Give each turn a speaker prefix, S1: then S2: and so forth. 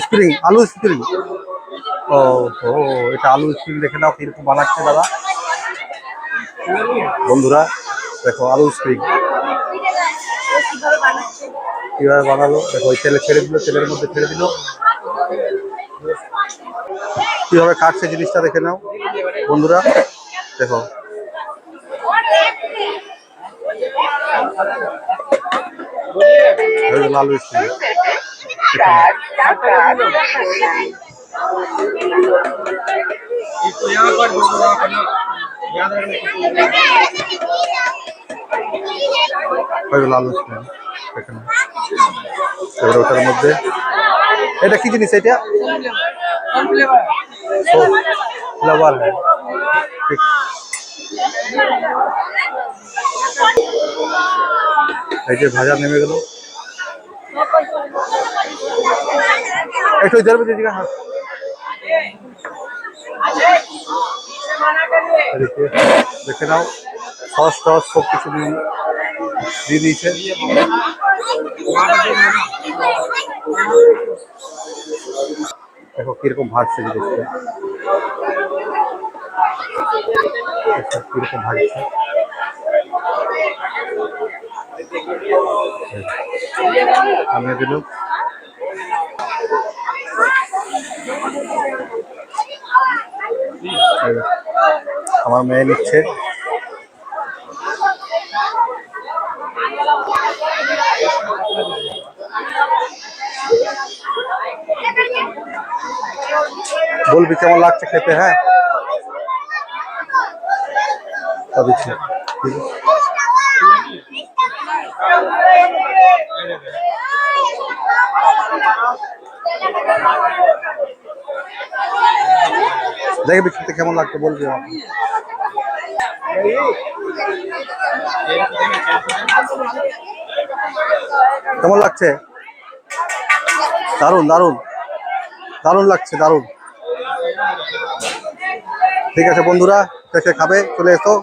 S1: Spring আলু spring. ও ও এটা আলু স্প্রিং, দেখে নাও কিরকম বানাচ্ছে দাদা। বন্ধুরা দেখো আলু স্প্রিং কিভাবে বানালো, দেখো ওই তেলে ছেড়ে দিল, তেলের মধ্যে ছেড়ে দিল, কিভাবে কাটছে জিনিসটা দেখে নাও বন্ধুরা। দেখো আলু স্প্রিং আলু স্প্রিং এখানে। এবার ওটার মধ্যে এটা কি জিনিস, এটা ফ্লেভার ঠিক। এই যে ভাজা নেমে গেল, একটু ইধার में दीजिएगा। हाँ দেখে নাও সস টস সব কিছু দিয়ে দিয়েছে। দেখো কিরকম ভাজছে জিনিসটা, কিরকম ভাজছে। আমি দিল আমার মেয়ে নিচ্ছে। বলবি কেমন লাগছে খেতে। হ্যাঁ দিচ্ছি। দেখবি খেতে কেমন লাগছে বলবি আমাকে। কেমন লাগছে? দারুণ দারুণ দারুণ লাগছে, দারুণ। ঠিক আছে বন্ধুরা, দেখে খাবে চলে এসো।